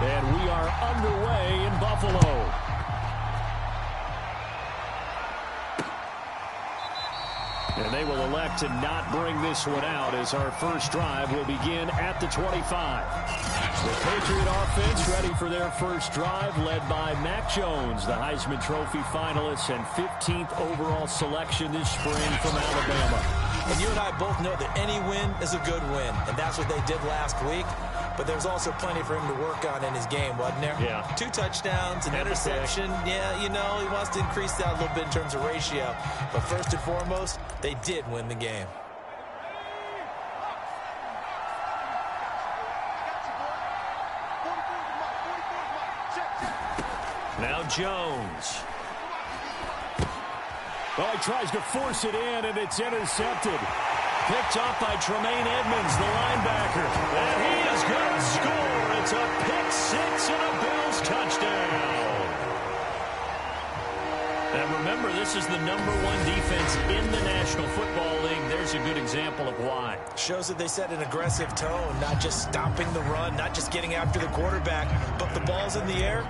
And we are underway in Buffalo. And they will elect to not bring this one out as our first drive will begin at the 25. The Patriot offense ready for their first drive, led by Mac Jones, the Heisman Trophy finalist and 15th overall selection this spring from Alabama. And you and I both know that any win is a good win, and that's what they did last week. But there's also plenty for him to work on in his game, wasn't there? Yeah. 2 touchdowns, an interception. Yeah, you know, he wants to increase that a little bit in terms of ratio. But first and foremost, they did win the game. Now Jones. Well, he tries to force it in, and it's intercepted. Picked off by Tremaine Edmonds, the linebacker. And he is going to score. It's a pick-6 and a Bills touchdown. And remember, this is the #1 defense in the National Football League. There's a good example of why. Shows that they set an aggressive tone, not just stopping the run, not just getting after the quarterback, but the ball's in the air.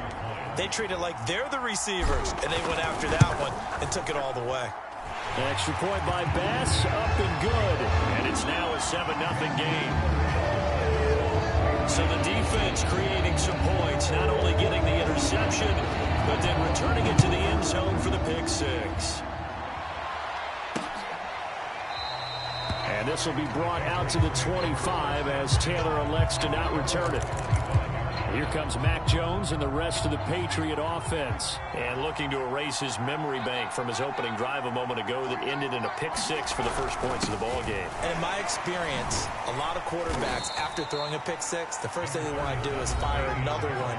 They treat it like they're the receivers, and they went after that one and took it all the way. Extra point by Bass, up and good. And it's now a 7-0 game. So the defense creating some points, not only getting the interception, but then returning it to the end zone for the pick-6. And this will be brought out to the 25 as Taylor elects to not return it. Here comes Mac Jones and the rest of the Patriot offense. And looking to erase his memory bank from his opening drive a moment ago that ended in a pick-6 for the first points of the ball game. And in my experience, a lot of quarterbacks, after throwing a pick-6, the first thing they want to do is fire another one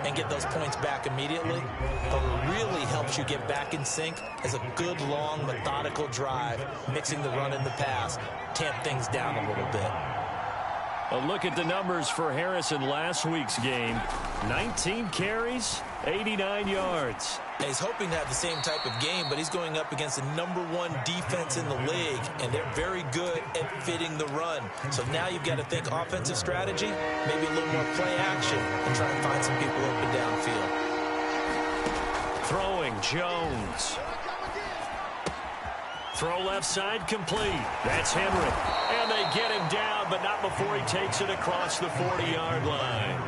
and get those points back immediately. But what really helps you get back in sync is a good, long, methodical drive, mixing the run and the pass, tamp things down a little bit. A look at the numbers for Harris in last week's game. 19 carries, 89 yards. And he's hoping to have the same type of game, but he's going up against the #1 defense in the league, and they're very good at fitting the run. So now you've got to think offensive strategy, maybe a little more play action, and try and find some people up and downfield. Throwing, Jones. Throw left side complete. That's Henry. And they get him down, but not before he takes it across the 40-yard line.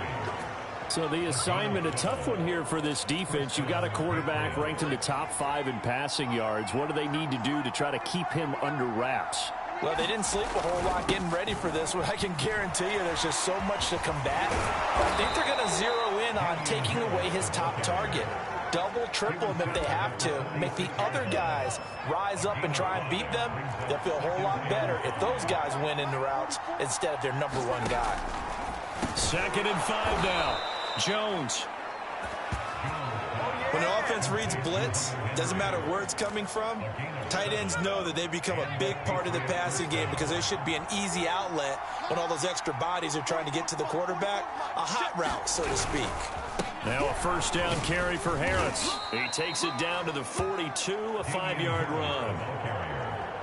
So the assignment, a tough one here for this defense. You've got a quarterback ranked in the top 5 in passing yards. What do they need to do to try to keep him under wraps? Well, they didn't sleep a whole lot getting ready for this one. I can guarantee you there's just so much to combat. I think they're going to zero in on taking away his top target. Double, triple him if they have to. Make the other guys rise up and try and beat them. They'll feel a whole lot better if those guys win in the routes instead of their #1 guy. 2nd and 5 now. Jones. When the offense reads blitz, doesn't matter where it's coming from, tight ends know that they become a big part of the passing game because there should be an easy outlet when all those extra bodies are trying to get to the quarterback. A hot route, so to speak. Now a first down carry for Harris. He takes it down to the 42, a 5-yard run.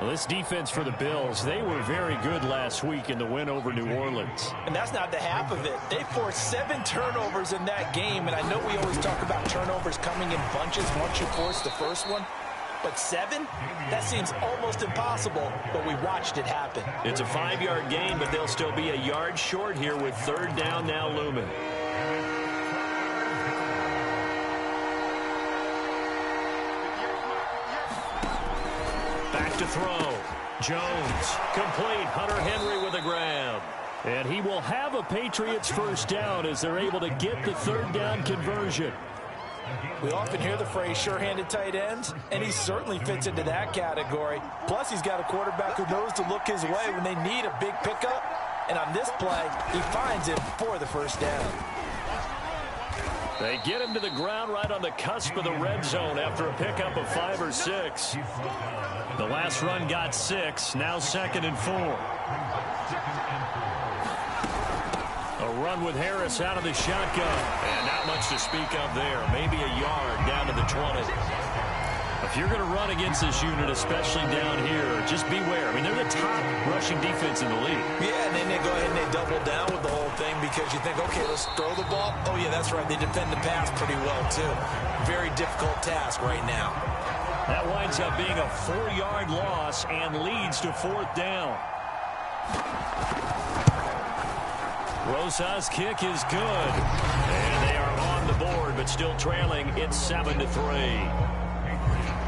Well, this defense for the Bills, they were very good last week in the win over New Orleans. And that's not the half of it. They forced 7 turnovers in that game, and I know we always talk about turnovers coming in bunches once you force the first one. But 7? That seems almost impossible, but we watched it happen. It's a 5-yard gain, but they'll still be a yard short here with 3rd down now looming. Back to throw. Jones. Complete. Hunter Henry with a grab. And he will have a Patriots first down as they're able to get the 3rd down conversion. We often hear the phrase sure-handed tight ends, and he certainly fits into that category. Plus, he's got a quarterback who knows to look his way when they need a big pickup. And on this play, he finds him for the first down. They get him to the ground right on the cusp of the red zone after a pickup of 5 or 6. The last run got 6, now 2nd and 4. A run with Harris out of the shotgun. And not much to speak of there. Maybe a yard down to the 20. A If you're going to run against this unit, especially down here, just beware. I mean, they're the top rushing defense in the league. Yeah, and then they go ahead and they double down with the whole thing because you think, okay, let's throw the ball. Oh, yeah, that's right. They defend the pass pretty well, too. Very difficult task right now. That winds up being a 4-yard loss and leads to 4th down. Rosa's kick is good. And they are on the board, but still trailing. It's 7-3.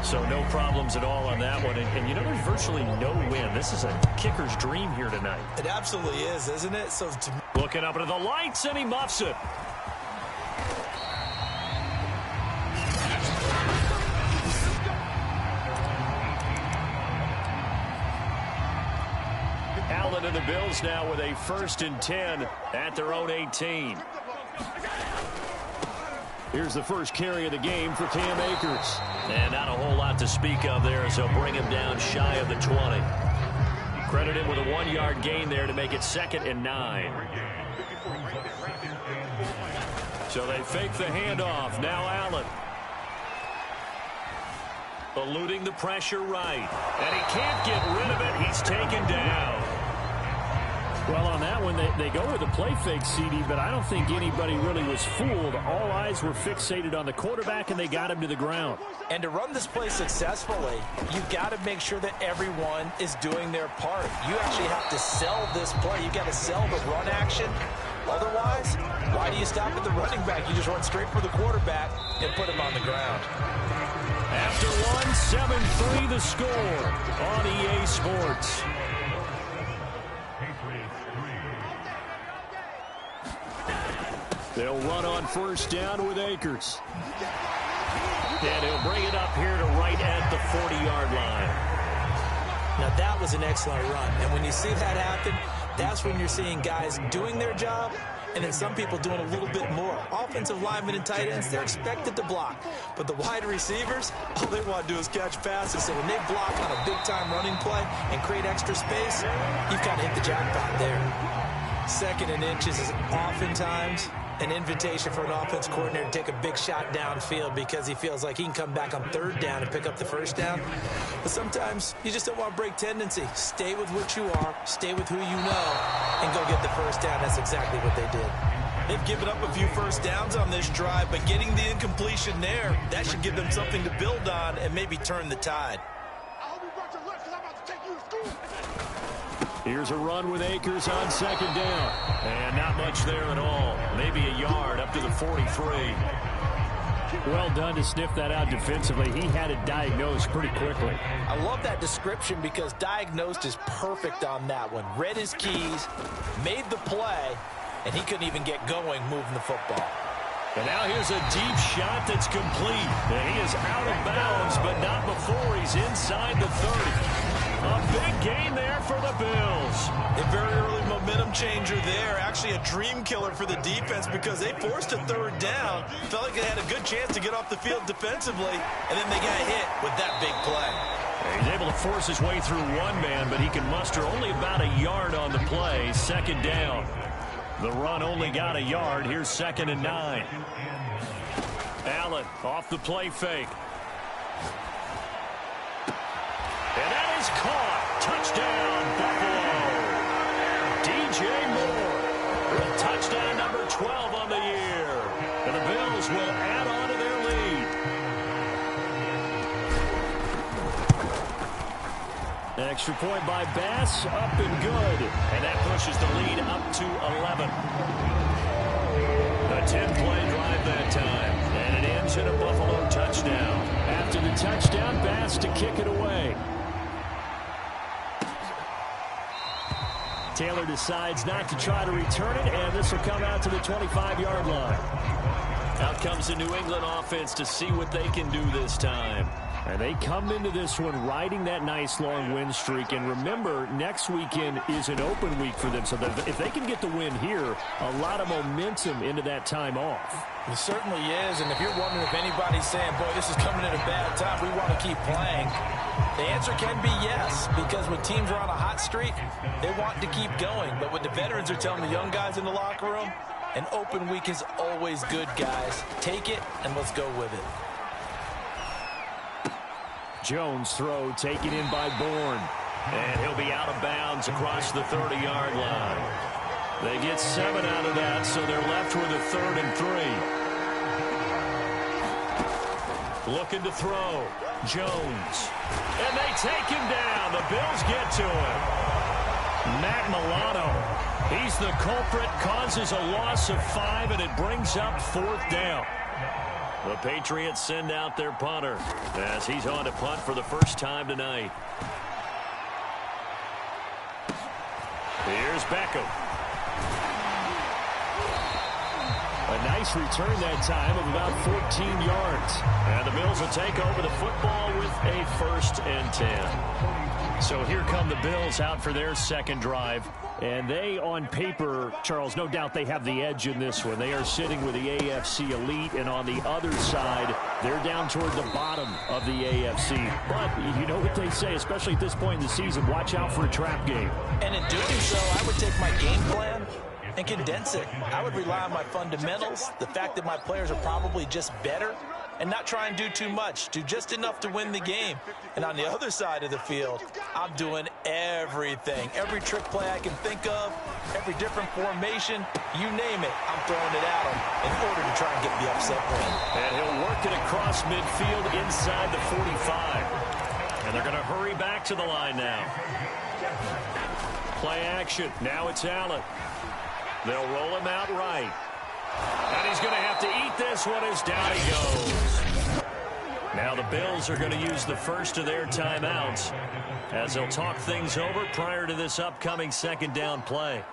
So no problems at all on that one. And you know, there's virtually no win. This is a kicker's dream here tonight. It absolutely is, isn't it? So looking up into the lights, and he muffs it. Allen and the Bills now with a 1st and 10 at their own 18. Here's the first carry of the game for Cam Akers. And not a whole lot to speak of there, so bring him down shy of the 20. Credit him with a 1-yard gain there to make it 2nd and 9. So they fake the handoff. Now Allen. Eluding the pressure right. And he can't get rid of it. He's taken down. Well, on that one, they go with a play fake, CD, but I don't think anybody really was fooled. All eyes were fixated on the quarterback, and they got him to the ground. And to run this play successfully, you've got to make sure that everyone is doing their part. You actually have to sell this play. You've got to sell the run action. Otherwise, why do you stop at the running back? You just run straight for the quarterback and put him on the ground. After one, 7-3 the score on EA Sports. They'll run on 1st down with Akers. And he'll bring it up here to right at the 40-yard line. Now, that was an excellent run. And when you see that happen, that's when you're seeing guys doing their job and then some people doing a little bit more. Offensive linemen and tight ends, they're expected to block. But the wide receivers, all they want to do is catch passes. So when they block on a big-time running play and create extra space, you've kind of hit the jackpot there. 2nd and inches is oftentimes an invitation for an offense coordinator to take a big shot downfield because he feels like he can come back on 3rd down and pick up the 1st down. But sometimes you just don't want to break tendency. Stay with what you are, stay with who you know, and go get the 1st down. That's exactly what they did. They've given up a few 1st downs on this drive, but getting the incompletion there, that should give them something to build on and maybe turn the tide. Here's a run with Akers on 2nd down. And not much there at all. Maybe a yard up to the 43. Well done to sniff that out defensively. He had it diagnosed pretty quickly. I love that description because diagnosed is perfect on that one. Read his keys, made the play, and he couldn't even get going moving the football. And now here's a deep shot that's complete. And he is out of bounds, but not before he's inside the 30. A big gain there for the Bills. A very early momentum changer there. Actually a dream killer for the defense because they forced a 3rd down. Felt like they had a good chance to get off the field defensively, and then they got hit with that big play. He's able to force his way through one man, but he can muster only about a yard on the play. 2nd down. The run only got a yard. Here's 2nd and 9. Allen off the play fake. And that is caught. Touchdown, Buffalo. DJ Moore with touchdown number 12 on the year. And the Bills will add on to their lead. Extra point by Bass, up and good. And that pushes the lead up to 11. A 10-play drive that time. And it ends in a Buffalo touchdown. After the touchdown, Bass to kick it away. Taylor decides not to try to return it, and this will come out to the 25-yard line. Out comes the New England offense to see what they can do this time. And they come into this one riding that nice long win streak. And remember, next weekend is an open week for them. So that if they can get the win here, a lot of momentum into that time off. It certainly is. And if you're wondering if anybody's saying, boy, this is coming at a bad time, we want to keep playing, the answer can be yes. Because when teams are on a hot streak, they want to keep going. But what the veterans are telling the young guys in the locker room, an open week is always good, guys. Take it and let's go with it. Jones throw taken in by Bourne. And he'll be out of bounds across the 30-yard line. They get 7 out of that, so they're left with a 3rd and 3. Looking to throw. Jones. And they take him down. The Bills get to him. Matt Milano. He's the culprit, causes a loss of 5, and it brings up 4th down. The Patriots send out their punter as he's on to punt for the first time tonight. Here's Beckham. A nice return that time of about 14 yards. And the Bills will take over the football with a 1st and 10. So here come the Bills out for their second drive. And they, on paper, Charles, no doubt they have the edge in this one. They are sitting with the AFC elite, and on the other side, they're down toward the bottom of the AFC. But you know what they say, especially at this point in the season, watch out for a trap game. And in doing so, I would take my game plan and condense it. I would rely on my fundamentals, the fact that my players are probably just better, and not try and do too much. Do just enough to win the game. And on the other side of the field, I'm doing everything. Every trick play I can think of, every different formation, you name it, I'm throwing it at him in order to try and get the upset win. And he'll work it across midfield inside the 45. And they're going to hurry back to the line now. Play action. Now it's Allen. They'll roll him out right. And he's going to have to eat this one as down he goes. Now the Bills are going to use the first of their timeouts as they'll talk things over prior to this upcoming 2nd down play.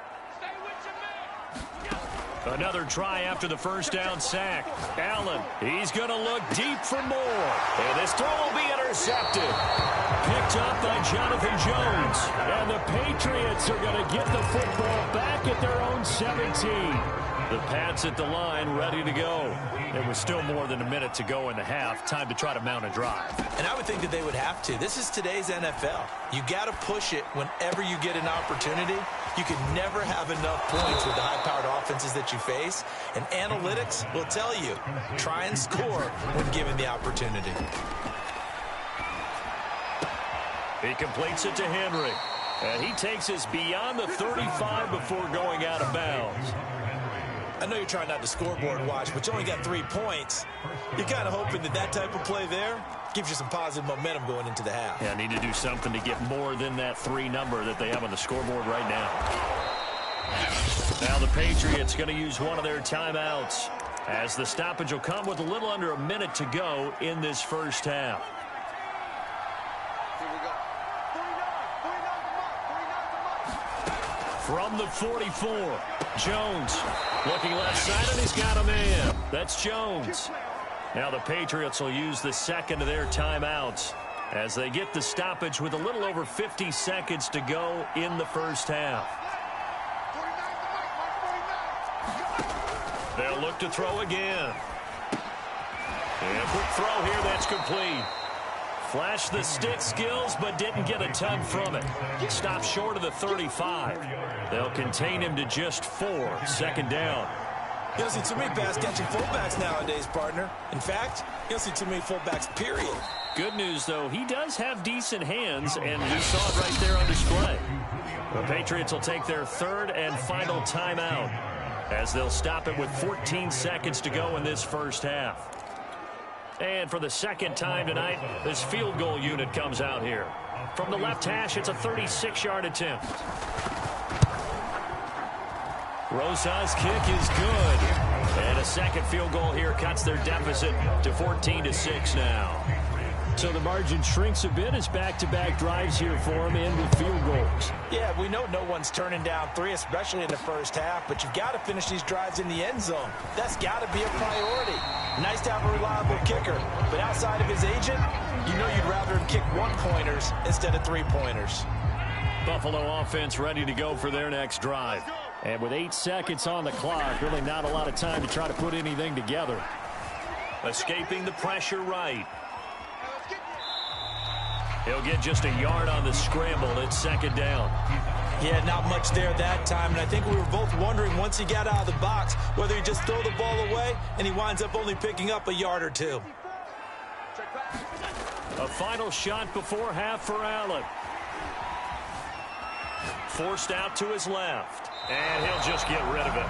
Another try after the 1st down sack. Allen, he's going to look deep for more. And this throw will be intercepted. Picked up by Jonathan Jones. And the Patriots are going to get the football back at their own 17. The Pats at the line, ready to go. There was still more than a minute to go in the half. Time to try to mount a drive. And I would think that they would have to. This is today's NFL. You got to push it whenever you get an opportunity. You can never have enough points with the high-powered offenses that you face. And analytics will tell you, try and score when given the opportunity. He completes it to Henry. And he takes us beyond the 35 before going out of bounds. I know you're trying not to scoreboard watch, but you only got 3 points. You're kind of hoping that that type of play there gives you some positive momentum going into the half. Yeah, need to do something to get more than that 3 number that they have on the scoreboard right now. Now the Patriots going to use one of their timeouts as the stoppage will come with a little under a minute to go in this first half. From the 44, Jones looking left side, and he's got a man. That's Jones. Now the Patriots will use the second of their timeouts as they get the stoppage with a little over 50 seconds to go in the first half. They'll look to throw again. And quick throw here, that's complete. Flashed the stick skills, but didn't get a ton from it. Stopped short of the 35. They'll contain him to just 4. 2nd down. You don't see too many pass-catching fullbacks nowadays, partner. In fact, you don't see too many fullbacks, period. Good news, though, he does have decent hands, and we saw it right there on display. The Patriots will take their 3rd and final timeout as they'll stop it with 14 seconds to go in this first half. And for the 2nd time tonight, this field goal unit comes out here. From the left hash, it's a 36-yard attempt. Rosa's kick is good. And a 2nd field goal here cuts their deficit to 14-6 now. So the margin shrinks a bit as back-to-back drives here for him in with field goals. Yeah, we know no one's turning down 3, especially in the first half, but you've got to finish these drives in the end zone. That's got to be a priority. Nice to have a reliable kicker, but outside of his agent, you know you'd rather him kick 1-pointers instead of 3-pointers. Buffalo offense ready to go for their next drive. And with 8 seconds on the clock, really not a lot of time to try to put anything together. Escaping the pressure right. He'll get just a yard on the scramble. It's 2nd down. Yeah, not much there that time, and I think we were both wondering once he got out of the box whether he just throw the ball away and he winds up only picking up a yard or 2. A final shot before half for Allen. Forced out to his left. And he'll just get rid of it.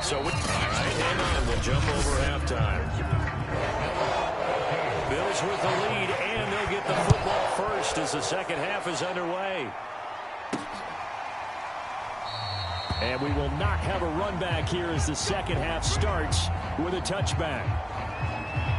So, all right, hang on. We'll jump over halftime. Bills with the lead, and they'll get the football first as the second half is underway. And we will not have a run back here as the second half starts with a touchback.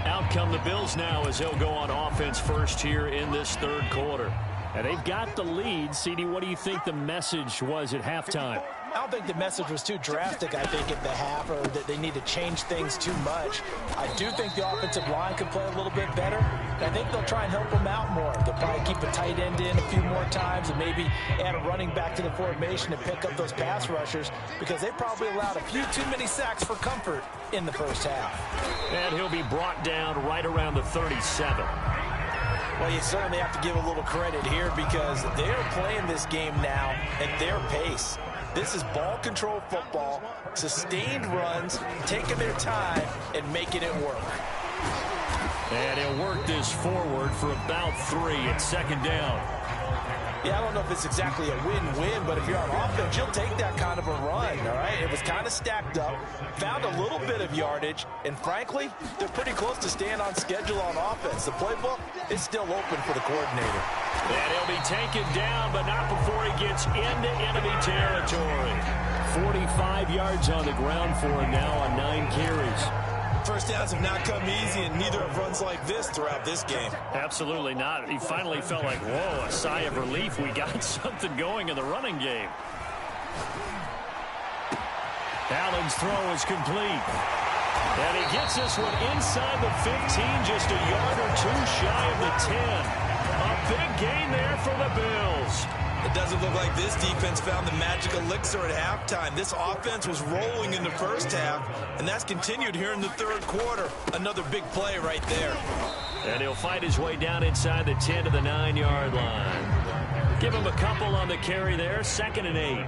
Out come the Bills now as he'll go on offense first here in this third quarter. And they've got the lead. CD, what do you think the message was at halftime? I don't think the message was too drastic, I think, at the half, or that they need to change things too much. I do think the offensive line could play a little bit better. And I think they'll try and help them out more. They'll probably keep a tight end in a few more times and maybe add a running back to the formation and pick up those pass rushers, because they probably allowed a few too many sacks for comfort in the first half. And he'll be brought down right around the 37. Well, you certainly have to give a little credit here because they're playing this game now at their pace. This is ball control football, sustained runs, taking their time and making it work. And he'll work this forward for about 3 at second down. Yeah, I don't know if it's exactly a win-win, but if you're on offense, you'll take that kind of a run, all right? It was kind of stacked up, found a little bit of yardage, and frankly, they're pretty close to staying on schedule on offense. The playbook is still open for the coordinator. And he'll be taken down, but not before he gets into enemy territory. 45 yards on the ground for him now on 9 carries. First downs have not come easy, and neither have runs like this throughout this game. Absolutely not. He finally felt like, whoa, a sigh of relief. We got something going in the running game. Allen's throw is complete. And he gets this one inside the 15, just a yard or 2 shy of the 10. A big gain there for the Bills. It doesn't look like this defense found the magic elixir at halftime. This offense was rolling in the first half, and that's continued here in the third quarter. Another big play right there. And he'll fight his way down inside the 10 to the 9-yard line. Give him a couple on the carry there. 2nd and 8.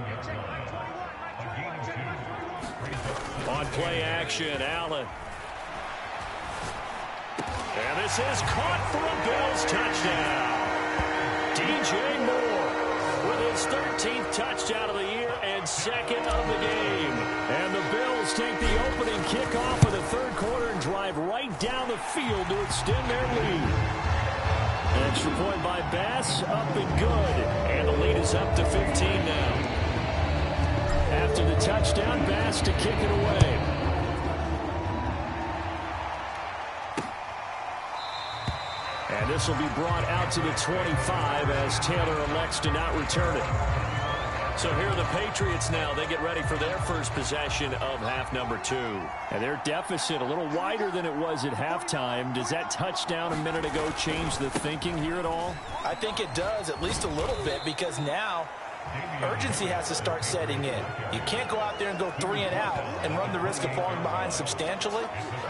On play action, Allen. And this is caught for a Bills touchdown. DJ Moore with his 13th touchdown of the year and 2nd of the game. And the Bills take the opening kickoff of the third quarter and drive right down the field to extend their lead. Extra point by Bass, up and good. And the lead is up to 15 now. After the touchdown, Bass to kick it away. And this will be brought out to the 25 as Taylor elects to not return it. So here are the Patriots now. They get ready for their first possession of half number 2. And their deficit a little wider than it was at halftime. Does that touchdown a minute ago change the thinking here at all? I think it does, at least a little bit, because now urgency has to start setting in. You can't go out there and go 3 and out and run the risk of falling behind substantially,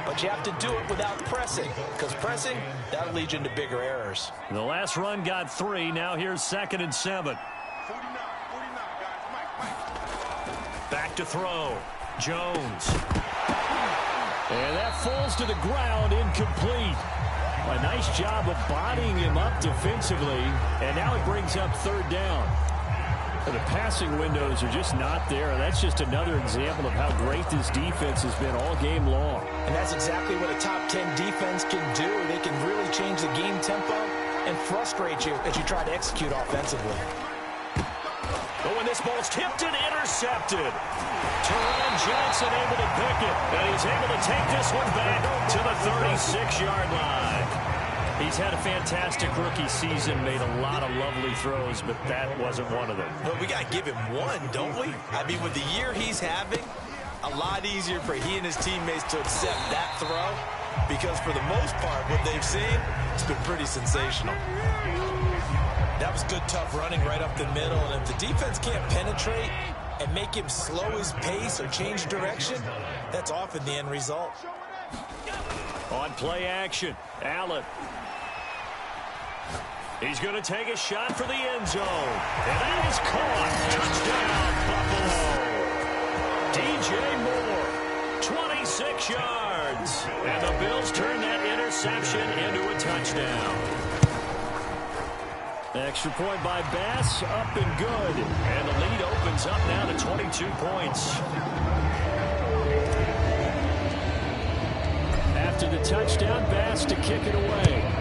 but you have to do it without pressing, because pressing, that'll lead you into bigger errors. The last run got 3. Now here's 2nd and 7. Back to throw. Jones. And that falls to the ground, incomplete. A nice job of bodying him up defensively, and now it brings up 3rd down. The passing windows are just not there. That's just another example of how great this defense has been all game long. And that's exactly what a top 10 defense can do. They can really change the game tempo and frustrate you as you try to execute offensively. But when this ball's tipped and intercepted, Teron Johnson able to pick it. And he's able to take this one back to the 36-yard line. He's had a fantastic rookie season, made a lot of lovely throws, but that wasn't one of them. But we got to give him one, don't we? I mean, with the year he's having, a lot easier for he and his teammates to accept that throw, because for the most part, what they've seen, it's been pretty sensational. That was good, tough running right up the middle, and if the defense can't penetrate and make him slow his pace or change direction, that's often the end result. On play action, Allen. He's going to take a shot for the end zone. And that is caught. Touchdown, Buffalo. DJ Moore, 26 yards. And the Bills turn that interception reception into a touchdown. Extra point by Bass, up and good. And the lead opens up now to 22 points. After the touchdown, Bass to kick it away.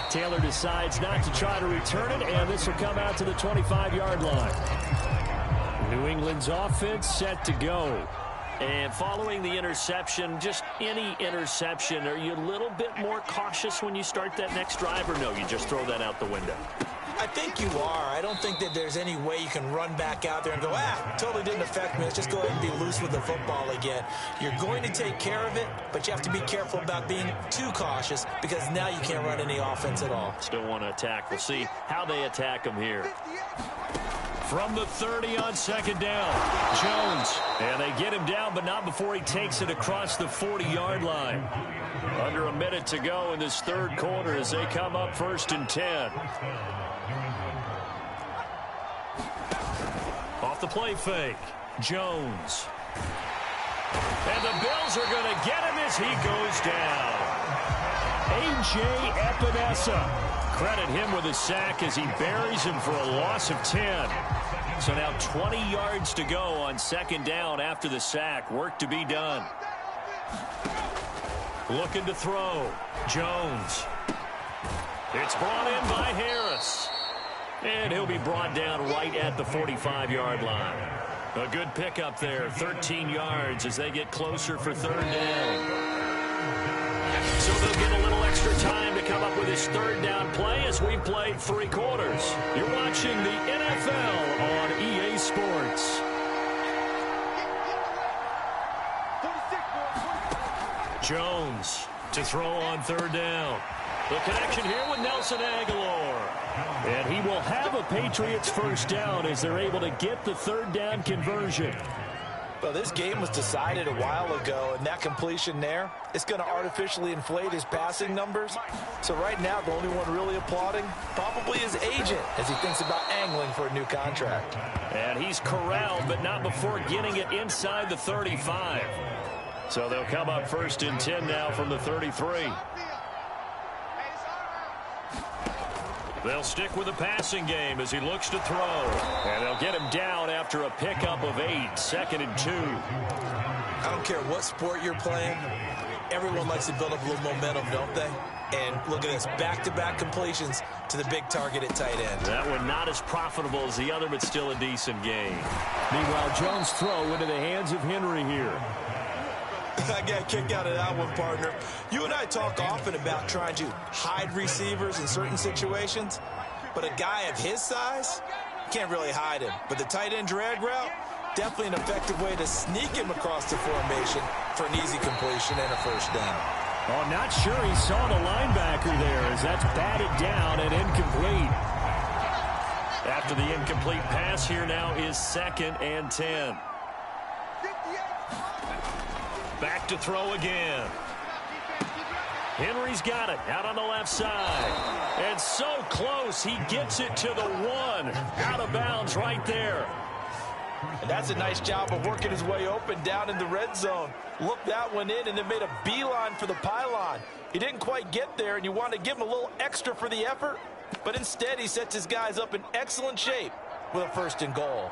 Taylor decides not to try to return it, and this will come out to the 25-yard line. New England's offense set to go. And following the interception, just any interception, are you a little bit more cautious when you start that next drive, or no, you just throw that out the window? I think you are. I don't think that there's any way you can run back out there and go, totally didn't affect me. Let's just go ahead and be loose with the football again. You're going to take care of it, but you have to be careful about being too cautious because now you can't run any offense at all. Still want to attack. We'll see how they attack them here. From the 30 on second down, Jones. And they get him down, but not before he takes it across the 40-yard line. Under a minute to go in this third quarter as they come up 1st and 10. Off the play fake, Jones. And the Bills are going to get him as he goes down. A.J. Epinesa. Credit him with a sack as he buries him for a loss of 10. So now 20 yards to go on second down after the sack. Work to be done. Looking to throw. Jones. It's brought in by Harris. And he'll be brought down right at the 45-yard line. A good pickup there. 13 yards as they get closer for third down. So they'll get a little extra time to come up with his third down play as we played 3 quarters. You're watching the NFL on EA Sports. Jones to throw on third down. The connection here with Nelson Aguilar. And he will have a Patriots first down as they're able to get the third down conversion. Well, this game was decided a while ago, and that completion there, it's going to artificially inflate his passing numbers. So right now, the only one really applauding probably his agent as he thinks about angling for a new contract. And he's corralled, but not before getting it inside the 35. So they'll come up 1st and 10 now from the 33. They'll stick with the passing game as he looks to throw. And they'll get him down after a pickup of 8, 2nd and 2. I don't care what sport you're playing. Everyone likes to build up a little momentum, don't they? And look at this, back-to-back completions to the big target at tight end. That one not as profitable as the other, but still a decent game. Meanwhile, Jones' throw into the hands of Henry here. I got a kick out of that one, partner. You and I talk often about trying to hide receivers in certain situations, but a guy of his size, can't really hide him. But the tight end drag route, definitely an effective way to sneak him across the formation for an easy completion and a first down. Oh, not sure he saw the linebacker there as that's batted down and incomplete. After the incomplete pass, here now is 2nd and 10. Back to throw again. Henry's got it out on the left side. And so close, he gets it to the 1. Out of bounds right there. And that's a nice job of working his way open down in the red zone. Looked that one in and then made a beeline for the pylon. He didn't quite get there, and you want to give him a little extra for the effort. But instead, he sets his guys up in excellent shape with a 1st and goal.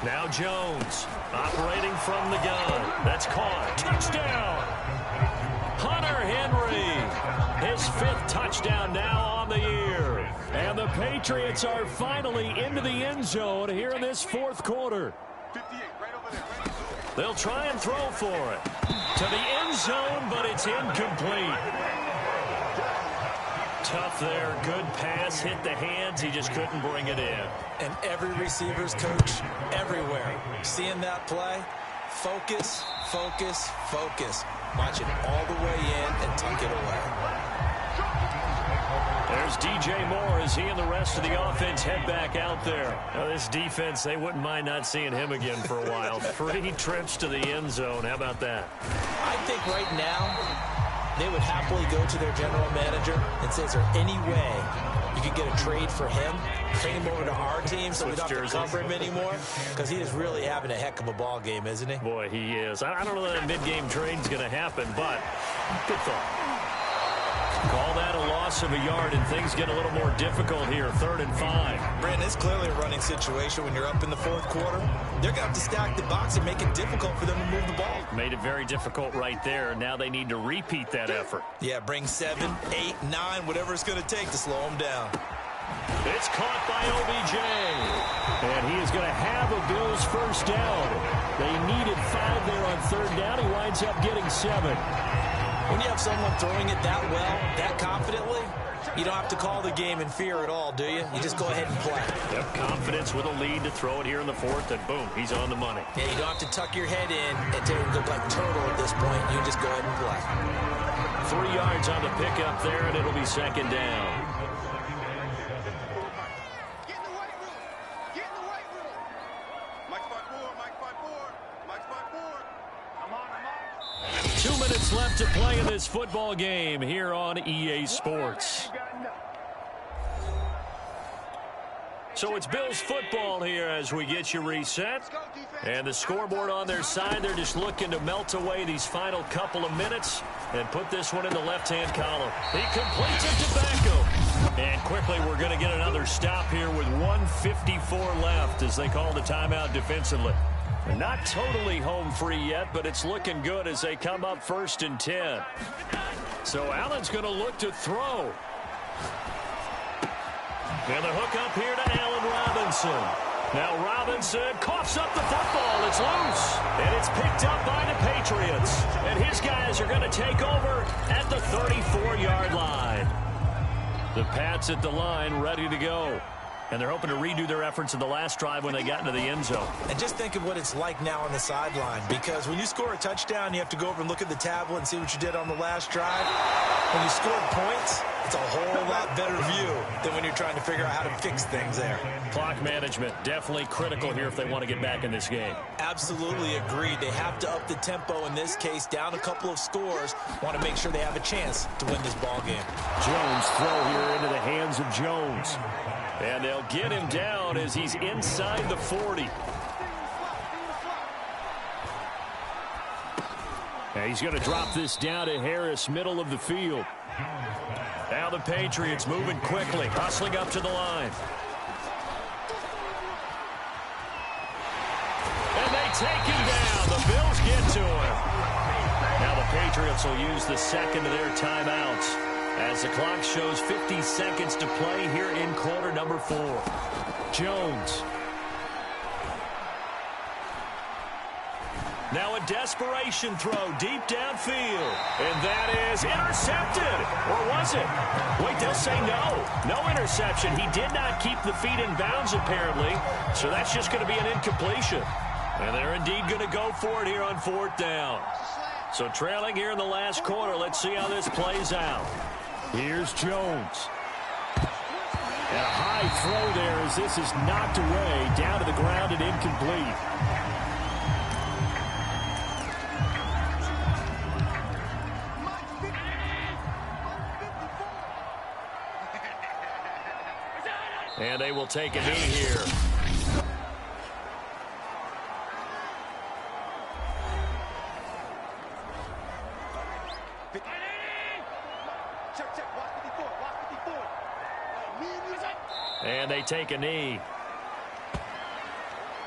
Now Jones operating from the gun. That's caught. Touchdown! Hunter Henry. His 5th touchdown now on the year. And the Patriots are finally into the end zone here in this 4th quarter. They'll try and throw for it. To the end zone, but it's incomplete. Tough there. Good pass. Hit the hands. He just couldn't bring it in. And every receiver's coach everywhere. Seeing that play, focus, focus, focus. Watch it all the way in and tuck it away. There's DJ Moore as he and the rest of the offense head back out there. Now this defense, they wouldn't mind not seeing him again for a while. 3 trips to the end zone. How about that? I think right now they would happily go to their general manager and say, is there any way you could get a trade for him, trade him over to our team so we don't have to cover him anymore, because he is really having a heck of a ball game, isn't he? Boy, he is. I don't know that a mid-game trade's going to happen, but good thought. Call that a loss of a yard, and things get a little more difficult here. 3rd and 5. Brandon, it's clearly a running situation when you're up in the 4th quarter. They're going to have to stack the box and make it difficult for them to move the ball. Made it very difficult right there. Now they need to repeat that effort. Yeah, bring 7, 8, 9, whatever it's going to take to slow them down. It's caught by OBJ. And he is going to have a Bills first down. They needed 5 there on 3rd down. He winds up getting 7. When you have someone throwing it that well, that confidently, you don't have to call the game in fear at all, do you? You just go ahead and play. Yep, confidence with a lead to throw it here in the 4th, and boom, he's on the money. Yeah, you don't have to tuck your head in and look like turtle at this point. You just go ahead and play. 3 yards on the pickup there, and it'll be 2nd down. Get in the weight room. Get in the weight room. Mike 5-4, Mike 5-4, Mike 5-4. I'm on. 2 minutes left to play in this football game here on EA Sports. So it's Bills football here as we get you reset. And the scoreboard on their side, they're just looking to melt away these final couple of minutes and put this one in the left-hand column. He completes it to Beckham. And quickly we're going to get another stop here with 1:54 left as they call the timeout defensively. They're not totally home free yet, but it's looking good as they come up 1st and 10. So Allen's going to look to throw. And the hook up here to Allen Robinson. Now Robinson coughs up the football. It's loose. And it's picked up by the Patriots. And his guys are going to take over at the 34-yard line. The Pats at the line ready to go. And they're hoping to redo their efforts in the last drive when they got into the end zone. And just think of what it's like now on the sideline, because when you score a touchdown, you have to go over and look at the tablet and see what you did on the last drive. When you scored points, it's a whole lot better view than when you're trying to figure out how to fix things there. Clock management, definitely critical here if they want to get back in this game. Absolutely agreed. They have to up the tempo in this case, down a couple of scores. Want to make sure they have a chance to win this ball game. Jones throw here into the hands of Jones. And they'll get him down as he's inside the 40. And he's going to drop this down to Harris, middle of the field. Now the Patriots moving quickly, hustling up to the line. And they take him down. The Bills get to him. Now the Patriots will use the second of their timeouts as the clock shows 50 seconds to play here in quarter number 4. Jones. Now a desperation throw deep downfield. And that is intercepted. Or was it? Wait, they'll say no. No interception. He did not keep the feet in bounds apparently. So that's just going to be an incompletion. And they're indeed going to go for it here on 4th down. So trailing here in the last quarter. Let's see how this plays out. Here's Jones. And a high throw there as this is knocked away down to the ground and incomplete. And they will take a knee here. And they take a knee.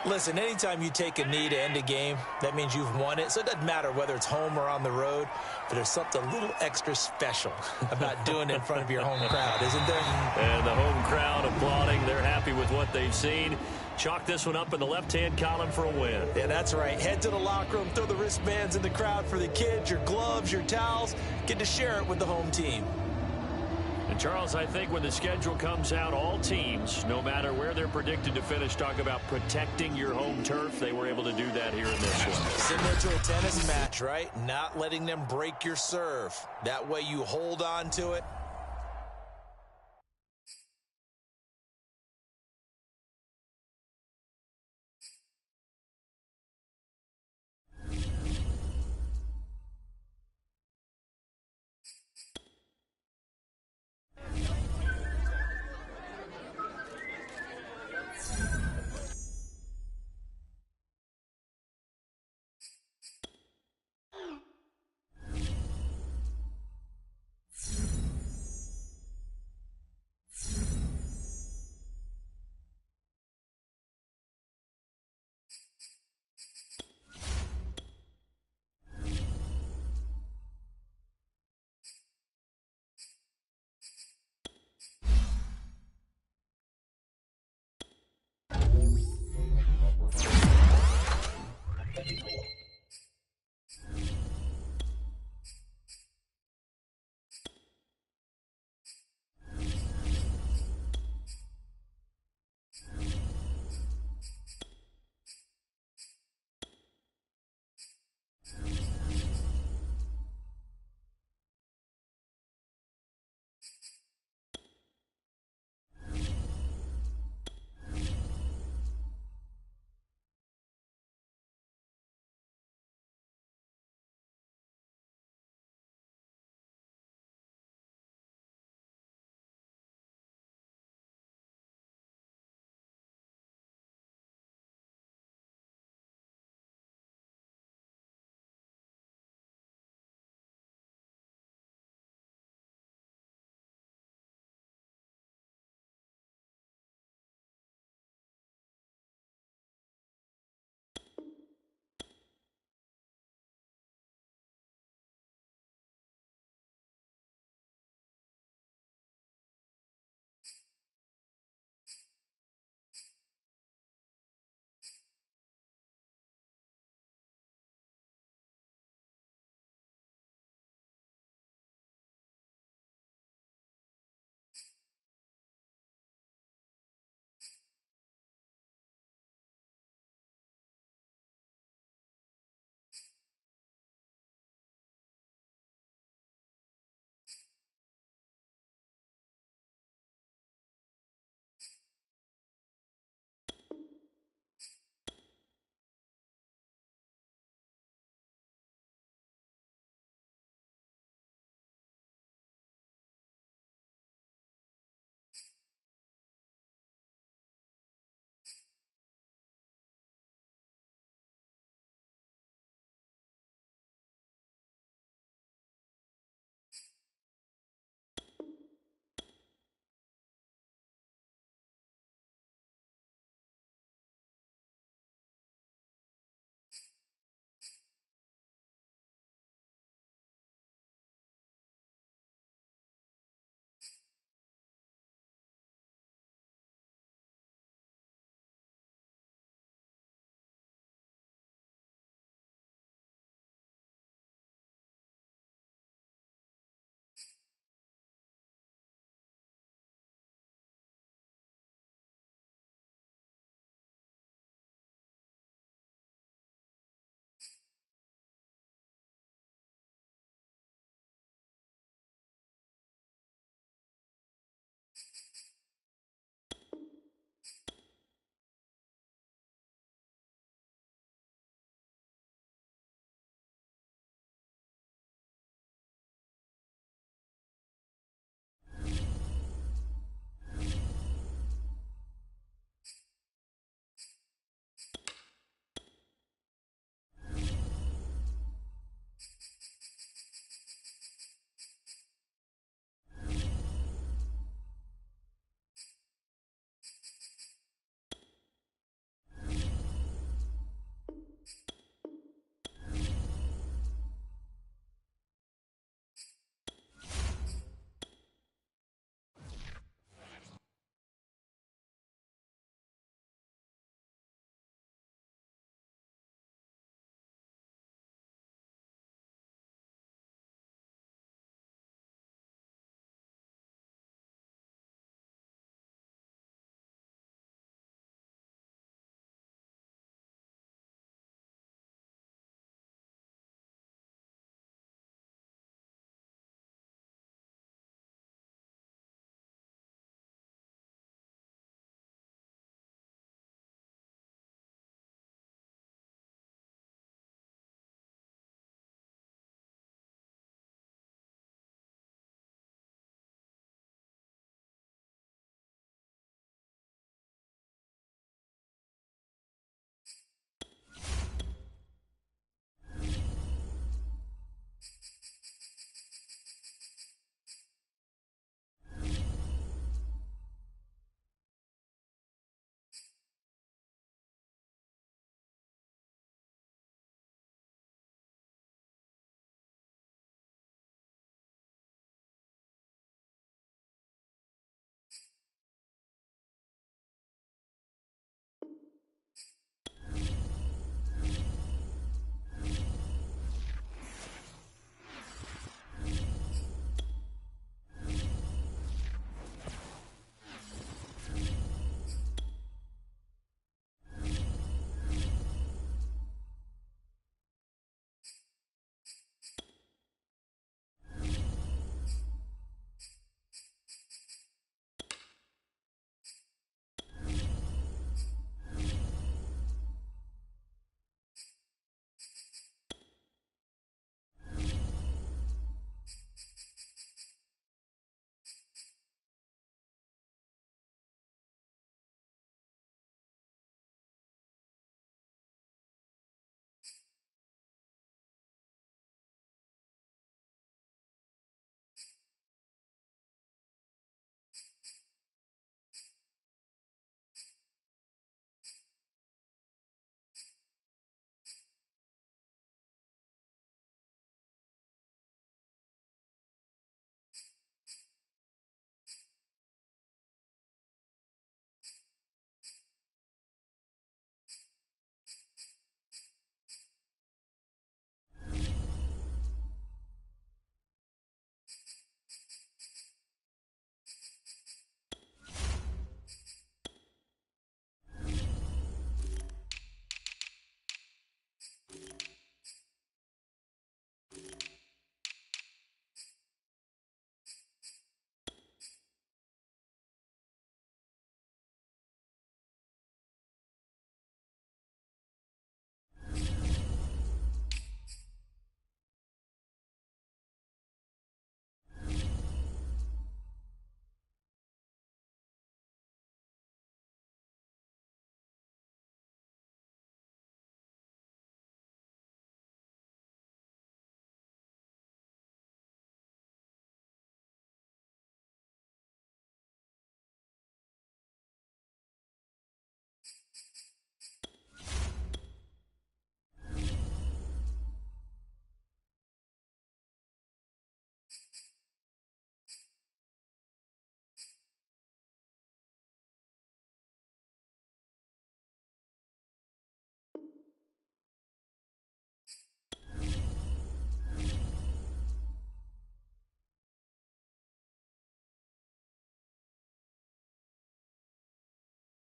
Listen, anytime you take a knee to end a game, that means you've won it. So it doesn't matter whether it's home or on the road, but there's something a little extra special about doing it in front of your home crowd, isn't there? And the home crowd applauding. They're happy with what they've seen. Chalk this one up in the left-hand column for a win. Yeah, that's right. Head to the locker room, throw the wristbands in the crowd for the kids, your gloves, your towels. Get to share it with the home team. And Charles, I think when the schedule comes out, all teams, no matter where they're predicted to finish, talk about protecting your home turf. They were able to do that here in this one. Similar to a tennis match, right? Not letting them break your serve. That way you hold on to it